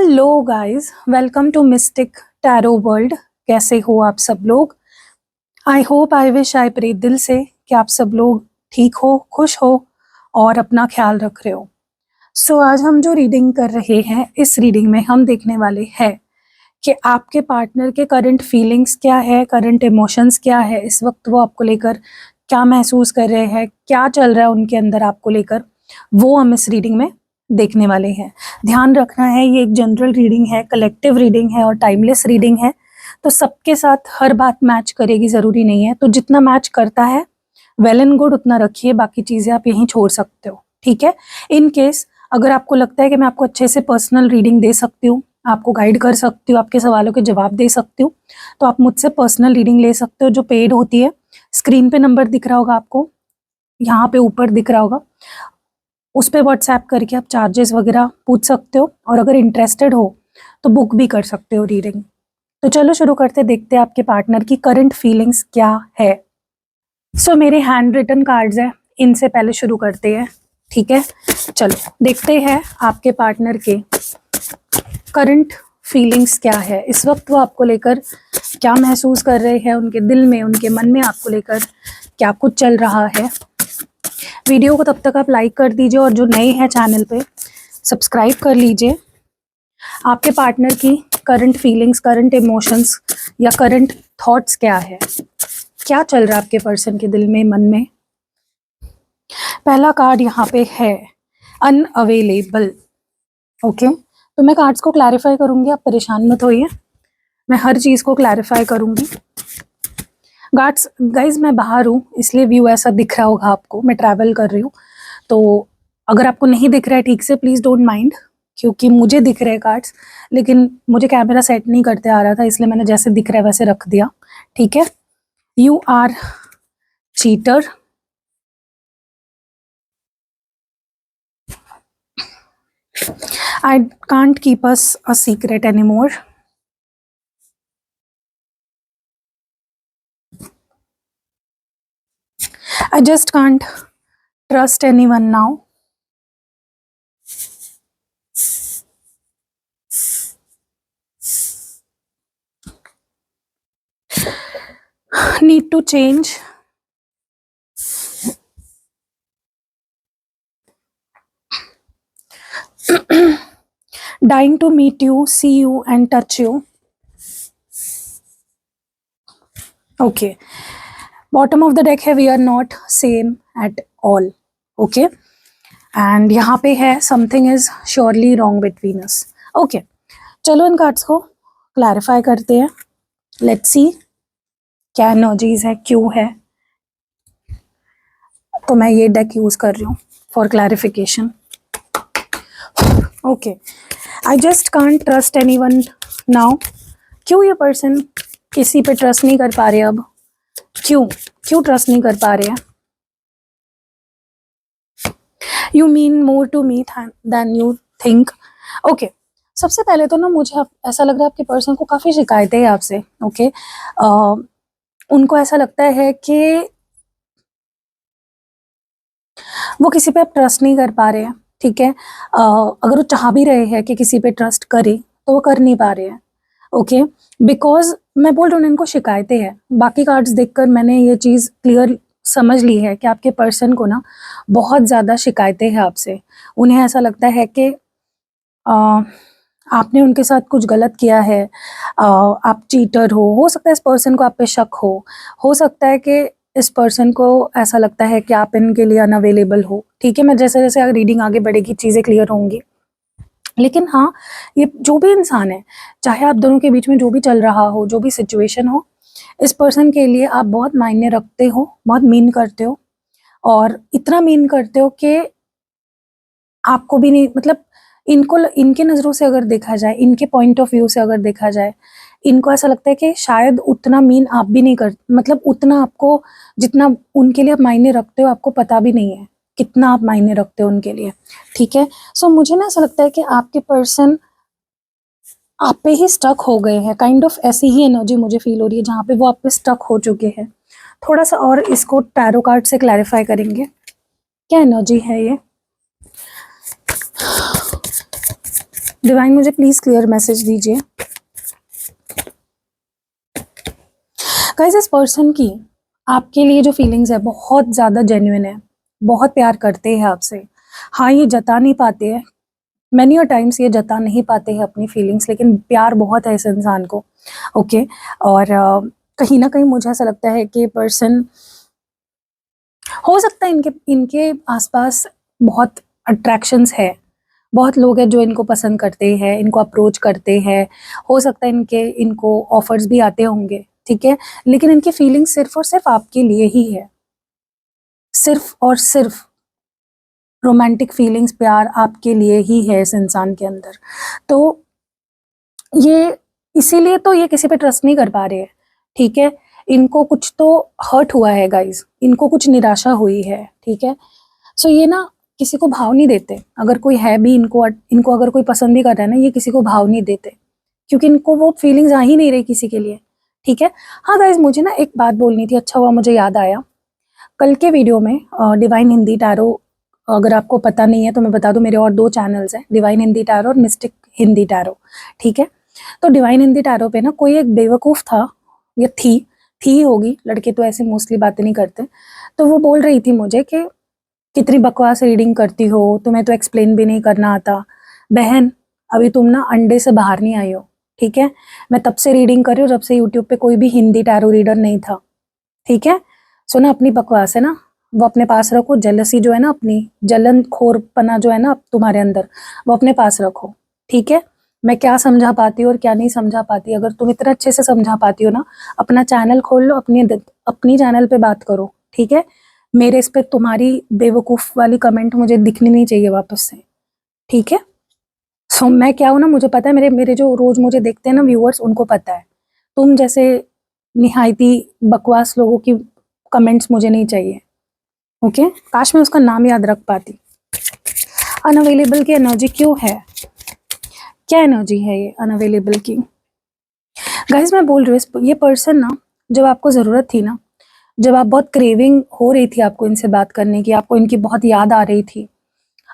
Hello guys, welcome to mystic tarot world. कैसे हो आप सब लोग? I hope, I wish, I pray दिल से कि आप सब लोग ठीक हो, खुश हो और अपना ख्याल रख रहे हो। सो आज हम जो रीडिंग कर रहे हैं, इस रीडिंग में हम देखने वाले हैं कि आपके पार्टनर के करंट फीलिंग्स क्या है, करंट इमोशंस क्या है, इस वक्त वो आपको लेकर क्या महसूस कर रहे हैं, क्या चल रहा है उनके अंदर आपको लेकर, वो हम इस रीडिंग में देखने वाले हैं। ध्यान रखना है, ये एक जनरल रीडिंग है, कलेक्टिव रीडिंग है और टाइमलेस रीडिंग है, तो सबके साथ हर बात मैच करेगी ज़रूरी नहीं है। तो जितना मैच करता है वेल एंड गुड, उतना रखिए, बाकी चीज़ें आप यहीं छोड़ सकते हो, ठीक है। इन केस अगर आपको लगता है कि मैं आपको अच्छे से पर्सनल रीडिंग दे सकती हूँ, आपको गाइड कर सकती हूँ, आपके सवालों के जवाब दे सकती हूँ, तो आप मुझसे पर्सनल रीडिंग ले सकते हो, जो पेड होती है। स्क्रीन पे नंबर दिख रहा होगा आपको, यहाँ पे ऊपर दिख रहा होगा, उस पर व्हाट्सएप करके आप चार्जेस वगैरह पूछ सकते हो, और अगर इंटरेस्टेड हो तो बुक भी कर सकते हो रीडिंग। तो चलो शुरू करते, देखते हैं आपके पार्टनर की करंट फीलिंग्स क्या है। सो मेरे हैंड रिटन कार्ड्स हैं, इनसे पहले शुरू करते हैं, ठीक है। चलो देखते हैं आपके पार्टनर के करंट फीलिंग्स क्या है, इस वक्त वो आपको लेकर क्या महसूस कर रहे हैं, उनके दिल में, उनके मन में आपको लेकर क्या कुछ चल रहा है। वीडियो को तब तक आप लाइक कर दीजिए, और जो नए हैं चैनल पे सब्सक्राइब कर लीजिए। आपके पार्टनर की करंट फीलिंग्स, करंट इमोशंस या करंट थॉट्स क्या है, क्या चल रहा है आपके पर्सन के दिल में, मन में। पहला कार्ड यहाँ पे है अनअवेलेबल, ओके। तो मैं कार्ड्स को क्लैरिफाई करूंगी, आप परेशान मत होइए, मैं हर चीज़ को क्लैरिफाई करूंगी। गाइज मैं बाहर हूँ, इसलिए व्यू ऐसा दिख रहा होगा आपको, मैं ट्रैवल कर रही हूँ, तो अगर आपको नहीं दिख रहा है ठीक से, प्लीज़ डोंट माइंड, क्योंकि मुझे दिख रहे हैं कार्ड्स, लेकिन मुझे कैमरा सेट नहीं करते आ रहा था, इसलिए मैंने जैसे दिख रहा है वैसे रख दिया, ठीक है। You are cheater, I can't keep us a secret anymore, I just can't trust anyone now. Need to change. Dying to meet you, see you and touch you. Okay. Bottom of the deck है we are not same at all. Okay. And यहाँ पे है something is surely wrong between us. Okay. चलो इन cards को clarify करते हैं। Let's see क्या energies है, क्यों है। तो मैं ये डेक यूज कर रही हूँ for clarification. Okay, I just can't trust anyone now. क्यों ये पर्सन किसी पे ट्रस्ट नहीं कर पा रहे अब, क्यों ट्रस्ट नहीं कर पा रहे हैं। You mean more to me than you think. Okay, सबसे पहले तो ना मुझे ऐसा लग रहा है आपके पर्सन को काफ़ी शिकायतें हैं आपसे, ओके। उनको ऐसा लगता है कि वो किसी पे अब ट्रस्ट नहीं कर पा रहे हैं, ठीक है। अगर वो चाह भी रहे हैं कि किसी पे ट्रस्ट करे, तो वो कर नहीं पा रहे हैं, ओके। बिकॉज मैं बोल रही हूँ इनको शिकायतें हैं। बाकी कार्ड्स देखकर मैंने ये चीज़ क्लियर समझ ली है कि आपके पर्सन को ना बहुत ज़्यादा शिकायतें हैं आपसे। उन्हें ऐसा लगता है कि आपने उनके साथ कुछ गलत किया है, आप चीटर हो सकता है इस पर्सन को आप पे शक हो सकता है कि इस पर्सन को ऐसा लगता है कि आप इनके लिए अनअवेलेबल हो, ठीक है। मैं जैसे जैसे रीडिंग आगे बढ़ेगी चीज़ें क्लियर होंगी। लेकिन हाँ, ये जो भी इंसान है, चाहे आप दोनों के बीच में जो भी चल रहा हो, जो भी सिचुएशन हो, इस पर्सन के लिए आप बहुत मायने रखते हो, बहुत मीन करते हो, और इतना मीन करते हो कि आपको भी नहीं, मतलब इनको, इनके नज़रों से अगर देखा जाए, इनके पॉइंट ऑफ व्यू से अगर देखा जाए, इनको ऐसा लगता है कि शायद उतना मीन आप भी नहीं कर, मतलब उतना आपको, जितना उनके लिए आप मायने रखते हो, आपको पता भी नहीं है कितना आप मायने रखते हो उनके लिए, ठीक है। सो मुझे ना ऐसा लगता है कि आपके पर्सन आप पे ही स्टक हो गए हैं, काइंड ऑफ ऐसी ही एनर्जी मुझे फील हो रही है जहाँ पे वो आप पे स्टक हो चुके हैं। थोड़ा सा और इसको टैरो कार्ड से क्लैरिफाई करेंगे, क्या एनर्जी है ये। डिवाइन मुझे प्लीज क्लियर मैसेज दीजिए। गाइस इस पर्सन की आपके लिए जो फीलिंग्स है बहुत ज़्यादा जेन्युइन है, बहुत प्यार करते हैं आपसे। हाँ ये जता नहीं पाते हैं, मैनी अ टाइम्स ये जता नहीं पाते हैं अपनी फीलिंग्स, लेकिन प्यार बहुत है इस इंसान को। ओके और कहीं ना कहीं मुझे ऐसा लगता है कि पर्सन हो सकता है इनके इनके आसपास बहुत अट्रैक्शंस है, बहुत लोग हैं जो इनको पसंद करते हैं, इनको अप्रोच करते हैं। हो सकता है इनको ऑफर्स भी आते होंगे, ठीक है, लेकिन इनकी फीलिंग सिर्फ और सिर्फ आपके लिए ही है। सिर्फ और सिर्फ रोमांटिक फीलिंग्स, प्यार आपके लिए ही है इस इंसान के अंदर। तो ये इसीलिए तो ये किसी पे ट्रस्ट नहीं कर पा रहे हैं, ठीक है। इनको कुछ तो हर्ट हुआ है गाइज, इनको कुछ निराशा हुई है, ठीक है। सो ये ना किसी को भाव नहीं देते, अगर कोई है भी इनको इनको अगर कोई पसंद भी कर रहा है ना, ये किसी को भाव नहीं देते, क्योंकि इनको वो फीलिंग्स आ ही नहीं रही किसी के लिए, ठीक है। हाँ गाइज मुझे ना एक बात बोलनी थी, अच्छा हुआ मुझे याद आया। कल के वीडियो में डिवाइन हिंदी टैरो, अगर आपको पता नहीं है तो मैं बता दूं, मेरे और 2 चैनल्स हैं, डिवाइन हिंदी टैरो और मिस्टिक हिंदी टैरो, ठीक है। तो डिवाइन हिंदी टैरो पे ना कोई एक बेवकूफ़ था, या थी होगी, लड़के तो ऐसे मोस्टली बातें नहीं करते। तो वो बोल रही थी मुझे कि कितनी बकवास रीडिंग करती हो, तुम्हें तो एक्सप्लेन भी नहीं करना आता। बहन अभी तुम ना अंडे से बाहर नहीं आई हो, ठीक है। मैं तब से रीडिंग कर रही हूँ जब से यूट्यूब पे कोई भी हिंदी टैरो रीडर नहीं था, ठीक है। सो ना अपनी बकवास है ना वो अपने पास रखो, जेलसी जो है ना, अपनी जलन खोरपना जो है ना तुम्हारे अंदर, वो अपने पास रखो, ठीक है। मैं क्या समझा पाती हूँ और क्या नहीं समझा पाती, अगर तुम इतना अच्छे से समझा पाती हो ना, अपना चैनल खोल लो, अपनी चैनल पे बात करो, ठीक है। मेरे इस पे तुम्हारी बेवकूफ़ वाली कमेंट मुझे दिखनी नहीं चाहिए वापस से, ठीक है। सो मैं क्या हूँ ना, मुझे पता है, मेरे मेरे जो रोज मुझे देखते हैं ना व्यूअर्स, उनको पता है। तुम जैसे निहायती बकवास लोगों की कमेंट्स मुझे नहीं चाहिए, ओके। काश मैं उसका नाम याद रख पाती। अनअवेलेबल की एनर्जी क्यों है, क्या एनर्जी है ये अनअवेलेबल की? गाइस मैं बोल रही हूँ ये पर्सन ना, जब आपको ज़रूरत थी ना, जब आप बहुत क्रेविंग हो रही थी आपको इनसे बात करने की, आपको इनकी बहुत याद आ रही थी,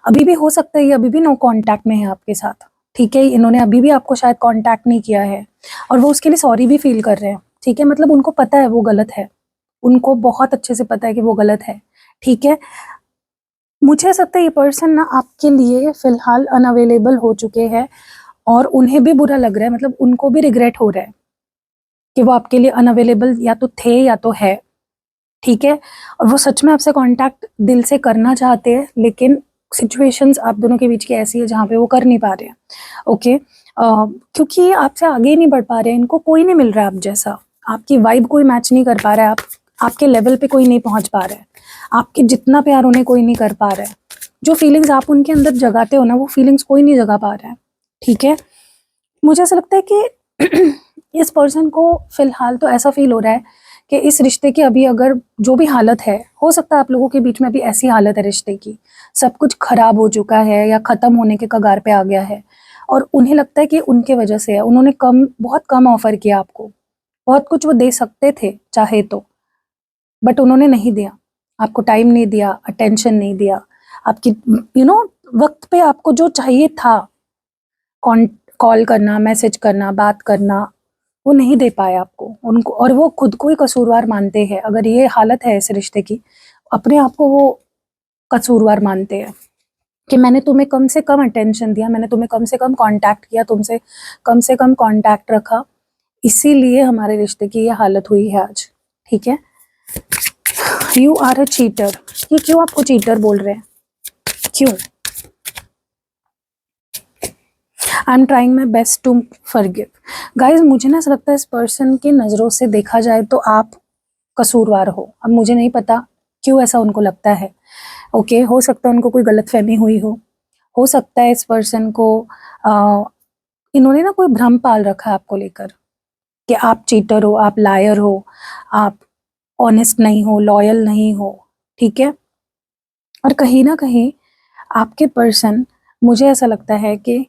अभी भी हो सकता है ये अभी भी नो कांटेक्ट में है आपके साथ, ठीक है। इन्होंने अभी भी आपको शायद कांटेक्ट नहीं किया है, और वो उसके लिए सॉरी भी फील कर रहे हैं, ठीक है। मतलब उनको पता है वो गलत है, उनको बहुत अच्छे से पता है कि वो गलत है, ठीक है। मुझे ऐसा लगता है ये पर्सन ना आपके लिए फिलहाल अनअवेलेबल हो चुके हैं, और उन्हें भी बुरा लग रहा है, मतलब उनको भी रिग्रेट हो रहा है कि वो आपके लिए अनअवेलेबल या तो थे या तो है, ठीक है। और वो सच में आपसे कांटेक्ट दिल से करना चाहते हैं, लेकिन सिचुएशंस आप दोनों के बीच की ऐसी है जहाँ पे वो कर नहीं पा रहे हैं, ओके। क्योंकि ये आपसे आगे ही नहीं बढ़ पा रहे हैं, इनको कोई नहीं मिल रहा है आप जैसा, आपकी वाइब कोई मैच नहीं कर पा रहा है, आपके लेवल पे कोई नहीं पहुंच पा रहा है, आपके जितना प्यार उन्हें कोई नहीं कर पा रहा है, जो फीलिंग्स आप उनके अंदर जगाते हो ना, वो फीलिंग्स कोई नहीं जगा पा रहा है, ठीक है। मुझे ऐसा लगता है कि इस पर्सन को फिलहाल तो ऐसा फील हो रहा है कि इस रिश्ते की अभी अगर जो भी हालत है, हो सकता है आप लोगों के बीच में अभी ऐसी हालत है रिश्ते की, सब कुछ खराब हो चुका है या ख़त्म होने के कगार पे आ गया है, और उन्हें लगता है कि उनके वजह से है, उन्होंने बहुत कम ऑफर किया आपको, बहुत कुछ वो दे सकते थे चाहे तो, बट उन्होंने नहीं दिया, आपको टाइम नहीं दिया, अटेंशन नहीं दिया, आपकी वक्त पे आपको जो चाहिए था, कॉल करना, मैसेज करना, बात करना, वो नहीं दे पाए आपको उनको, और वो खुद को ही कसूरवार मानते हैं। अगर ये हालत है इस रिश्ते की, अपने आप को वो कसूरवार मानते हैं कि मैंने तुम्हें कम से कम अटेंशन दिया, मैंने तुम्हें कम से कम कांटेक्ट किया, तुमसे कम से कम कांटेक्ट रखा, इसीलिए हमारे रिश्ते की ये हालत हुई है आज, ठीक है। यू आर अ चीटर, ये क्यों आपको चीटर बोल रहे हैं, क्यों? I am trying my best to forgive. Guys मुझे ना ऐसा लगता है इस पर्सन की नज़रों से देखा जाए तो आप कसूरवार हो, अब मुझे नहीं पता क्यों ऐसा उनको लगता है, ओके। हो सकता है उनको कोई गलतफहमी हुई हो सकता है इस पर्सन को इन्होंने ना कोई भ्रम पाल रखा है आपको लेकर कि आप चीटर हो, आप लायर हो, आप ऑनेस्ट नहीं हो, लॉयल नहीं हो, ठीक है। और कहीं ना कहीं आपके पर्सन, मुझे ऐसा लगता है कि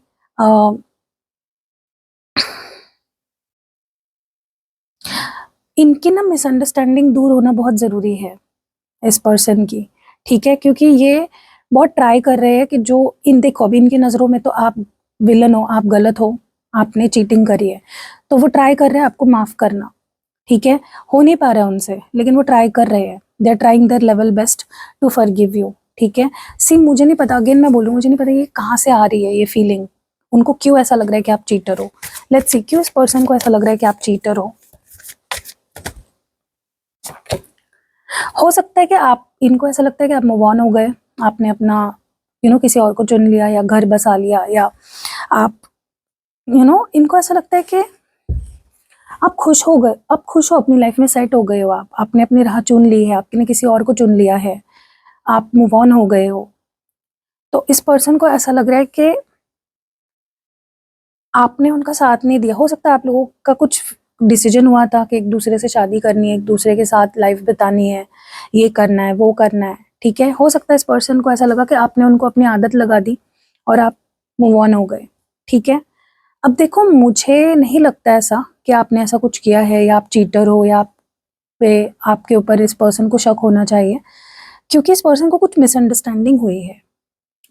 इनकी ना मिसअंडरस्टैंडिंग दूर होना बहुत ज़रूरी है इस पर्सन की, ठीक है। क्योंकि ये बहुत ट्राई कर रहे हैं कि जो इन देखो अभी इनकी नज़रों में तो आप विलन हो, आप गलत हो, आपने चीटिंग करी है, तो वो ट्राई कर रहे हैं आपको माफ करना, ठीक है। हो नहीं पा रहा है उनसे, लेकिन वो ट्राई कर रहे हैं, they are trying their level best to forgive you, ठीक है। सी मुझे नहीं पता, अगेन मैं बोलूँ, मुझे नहीं पता ये कहाँ से आ रही है ये फीलिंग, उनको क्यों ऐसा लग रहा है कि आप चीटर हो। लेट्स सी, क्यों इस पर्सन को ऐसा लग रहा है कि आप चीटर हो सकता है कि आप, इनको ऐसा लगता है कि आप मूव ऑन हो गए, आपने अपना किसी और को चुन लिया या घर बसा लिया, या आप इनको ऐसा लगता है कि आप खुश हो गए, आप खुश हो, अपनी लाइफ में सेट हो गए हो, आपने अपनी राह चुन ली है, आपने किसी और को चुन लिया है, आप मूव ऑन हो गए हो। तो इस पर्सन को ऐसा लग रहा है कि आपने उनका साथ नहीं दिया। हो सकता है आप लोगों का कुछ डिसीजन हुआ था कि एक दूसरे से शादी करनी है, एक दूसरे के साथ लाइफ बितानी है, ये करना है, वो करना है, ठीक है। हो सकता है इस पर्सन को ऐसा लगा कि आपने उनको अपनी आदत लगा दी और आप मूव ऑन हो गए, ठीक है। अब देखो, मुझे नहीं लगता ऐसा कि आपने ऐसा कुछ किया है या आप चीटर हो या आपके ऊपर इस पर्सन को शक होना चाहिए, क्योंकि इस पर्सन को कुछ मिसअंडरस्टैंडिंग हुई है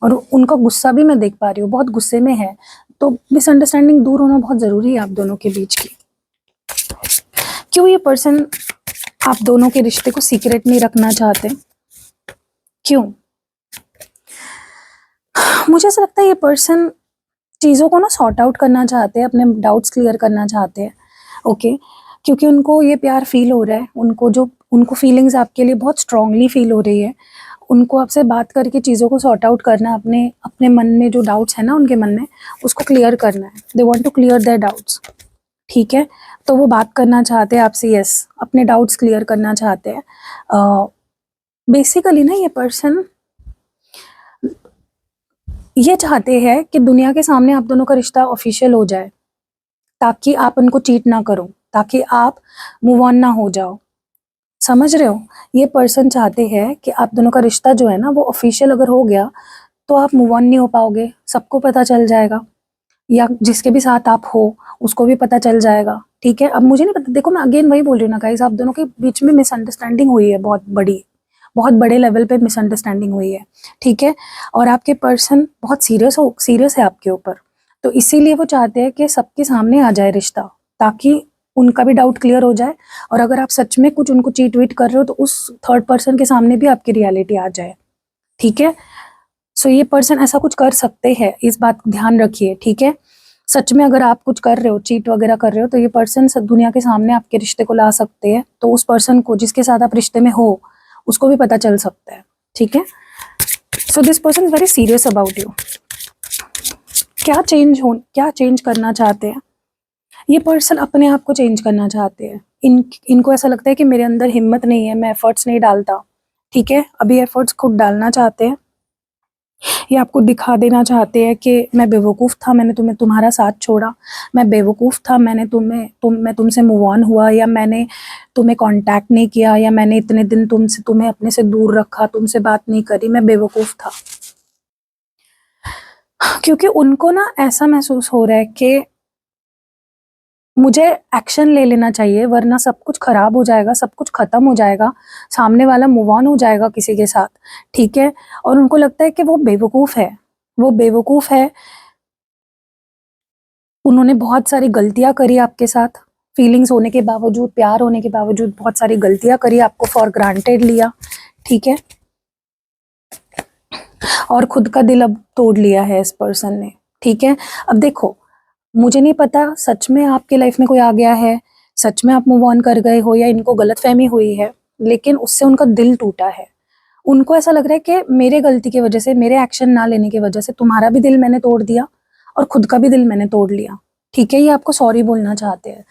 और उनका गुस्सा भी मैं देख पा रही हूँ, बहुत गुस्से में है। तो मिसअंडरस्टैंडिंग दूर होना बहुत ज़रूरी है आप दोनों के बीच की। क्यों ये पर्सन आप दोनों के रिश्ते को सीक्रेट नहीं रखना चाहते, क्यों? मुझे ऐसा लगता है ये पर्सन चीज़ों को ना सॉर्ट आउट करना चाहते हैं, अपने डाउट्स क्लियर करना चाहते हैं, ओके। क्योंकि उनको ये प्यार फील हो रहा है, उनको फीलिंग्स आपके लिए बहुत स्ट्रांगली फील हो रही है, उनको आपसे बात करके चीज़ों को सॉर्ट आउट करना, अपने अपने मन में जो डाउट्स है ना उनके मन में, उसको क्लियर करना है। They want to clear their doubts, ठीक है। तो वो बात करना चाहते हैं आपसे, यस, अपने डाउट्स क्लियर करना चाहते हैं। बेसिकली ना ये पर्सन ये चाहते हैं कि दुनिया के सामने आप दोनों का रिश्ता ऑफिशियल हो जाए, ताकि आप उनको चीट ना करो, ताकि आप मूव ऑन ना हो जाओ। समझ रहे हो? ये पर्सन चाहते हैं कि आप दोनों का रिश्ता जो है ना वो ऑफिशियल अगर हो गया तो आप मूव ऑन नहीं हो पाओगे, सबको पता चल जाएगा, या जिसके भी साथ आप हो उसको भी पता चल जाएगा, ठीक है। अब मुझे नहीं पता, देखो मैं अगेन वही बोल रही हूँ ना गाइस, आप दोनों के बीच में मिसअंडरस्टैंडिंग हुई है, बहुत बड़े लेवल पे मिसअंडरस्टैंडिंग हुई है, ठीक है। और आपके पर्सन बहुत सीरियस है आपके ऊपर, तो इसीलिए वो चाहते हैं कि सबके सामने आ जाए रिश्ता, ताकि उनका भी डाउट क्लियर हो जाए, और अगर आप सच में कुछ उनको चीट वीट कर रहे हो तो उस थर्ड पर्सन के सामने भी आपकी रियलिटी आ जाए, ठीक है। सो ये पर्सन ऐसा कुछ कर सकते हैं, इस बात को ध्यान रखिए, ठीक है। सच में अगर आप कुछ कर रहे हो, चीट वगैरह कर रहे हो, तो ये पर्सन दुनिया के सामने आपके रिश्ते को ला सकते हैं, तो उस पर्सन को जिसके साथ आप रिश्ते में हो उसको भी पता चल सकता है, ठीक है। So this person is very serious about you. क्या चेंज करना चाहते हैं ये पर्सन? अपने आप को चेंज करना चाहते हैं। इनको ऐसा लगता है कि मेरे अंदर हिम्मत नहीं है, मैं एफर्ट्स नहीं डालता, ठीक है। अभी एफर्ट्स खुद डालना चाहते हैं, ये आपको दिखा देना चाहते हैं कि मैं बेवकूफ़ था, मैंने तुम्हारा साथ छोड़ा, मैं बेवकूफ़ था, मैं तुमसे मूव ऑन हुआ, या मैंने तुम्हें कांटेक्ट नहीं किया, या मैंने इतने दिन तुम्हें अपने से दूर रखा, तुमसे बात नहीं करी, मैं बेवकूफ़ था। क्योंकि उनको ना ऐसा महसूस हो रहा है कि मुझे एक्शन ले लेना चाहिए, वरना सब कुछ खराब हो जाएगा, सब कुछ खत्म हो जाएगा, सामने वाला मूव ऑन हो जाएगा किसी के साथ, ठीक है। और उनको लगता है कि वो बेवकूफ़ है, वो बेवकूफ़ है, उन्होंने बहुत सारी गलतियां करी आपके साथ, फीलिंग्स होने के बावजूद, प्यार होने के बावजूद बहुत सारी गलतियां करी, आपको फॉर ग्रांटेड लिया, ठीक है। और खुद का दिल अब तोड़ लिया है इस पर्सन ने, ठीक है। अब देखो, मुझे नहीं पता सच में आपके लाइफ में कोई आ गया है, सच में आप मूव ऑन कर गए हो, या इनको गलतफहमी हुई है, लेकिन उससे उनका दिल टूटा है। उनको ऐसा लग रहा है कि मेरे गलती की वजह से, मेरे एक्शन ना लेने की वजह से तुम्हारा भी दिल मैंने तोड़ दिया और खुद का भी दिल मैंने तोड़ लिया, ठीक है। ये आपको सॉरी बोलना चाहते हैं,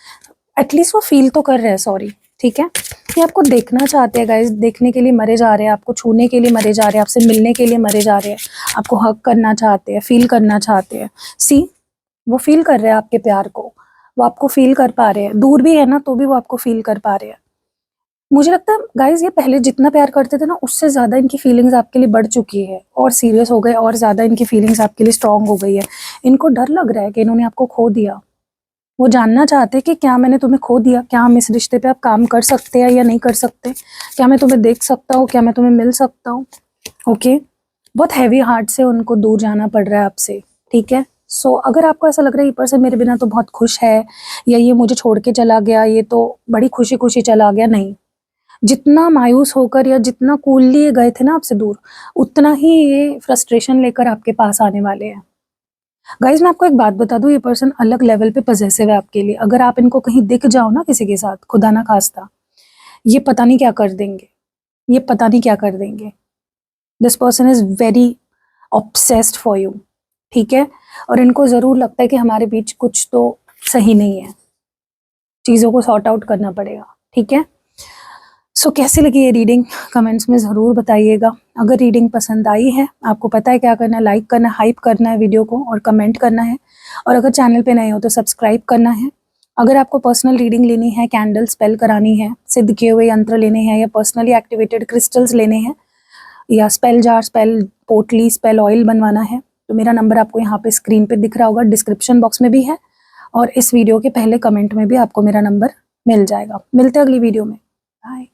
एटलीस्ट वो फील तो कर रहे हैं सॉरी, ठीक है। ये आपको देखना चाहते हैं गाइस, देखने के लिए मरे जा रहे हैं, आपको छूने के लिए मरे जा रहे हैं, आपसे मिलने के लिए मरे जा रहे हैं, आपको हक करना चाहते हैं, फील करना चाहते हैं। सी, वो फील कर रहे हैं आपके प्यार को, वो आपको फील कर पा रहे हैं, दूर भी है ना तो भी वो आपको फील कर पा रहे हैं। मुझे लगता है गाइज ये पहले जितना प्यार करते थे ना, उससे ज़्यादा इनकी फीलिंग्स आपके लिए बढ़ चुकी है, और सीरियस हो गए, और ज़्यादा इनकी फीलिंग्स आपके लिए स्ट्रांग हो गई है। इनको डर लग रहा है कि इन्होंने आपको खो दिया। वो जानना चाहते हैं कि क्या मैंने तुम्हें खो दिया, क्या हम इस रिश्ते पे आप काम कर सकते हैं या नहीं कर सकते, क्या मैं तुम्हें देख सकता हूँ, क्या मैं तुम्हें मिल सकता हूँ, ओके। बहुत हैवी हार्ट से उनको दूर जाना पड़ रहा है आपसे, ठीक है। सो अगर आपको ऐसा लग रहा है ये पर्सन मेरे बिना तो बहुत खुश है, या ये मुझे छोड़ के चला गया, ये तो बड़ी खुशी खुशी चला गया, नहीं, जितना मायूस होकर या जितना कूलली ये गए थे ना आपसे दूर, उतना ही ये फ्रस्ट्रेशन लेकर आपके पास आने वाले हैं। गाइज मैं आपको एक बात बता दूं, ये पर्सन अलग लेवल पे पजेसिव है आपके लिए। अगर आप इनको कहीं दिख जाओ ना किसी के साथ, खुदा ना खास्ता, ये पता नहीं क्या कर देंगे, ये पता नहीं क्या कर देंगे। This person is very obsessed for you, ठीक है। और इनको जरूर लगता है कि हमारे बीच कुछ तो सही नहीं है, चीज़ों को सॉर्ट आउट करना पड़ेगा, ठीक है। सो कैसी लगी ये रीडिंग कमेंट्स में ज़रूर बताइएगा। अगर रीडिंग पसंद आई है, आपको पता है क्या करना है, लाइक करना, हाइप करना है वीडियो को और कमेंट करना है। और अगर चैनल पे नए हो तो सब्सक्राइब करना है। अगर आपको पर्सनल रीडिंग लेनी है, कैंडल स्पेल करानी है, सिद्ध किए हुए यंत्र लेने हैं, या पर्सनली एक्टिवेटेड क्रिस्टल्स लेने हैं, या स्पेल जार, स्पेल पोटली, स्पेल ऑयल बनवाना है, तो मेरा नंबर आपको यहाँ पे स्क्रीन पे दिख रहा होगा, डिस्क्रिप्शन बॉक्स में भी है, और इस वीडियो के पहले कमेंट में भी आपको मेरा नंबर मिल जाएगा। मिलते हैं अगली वीडियो में, बाय।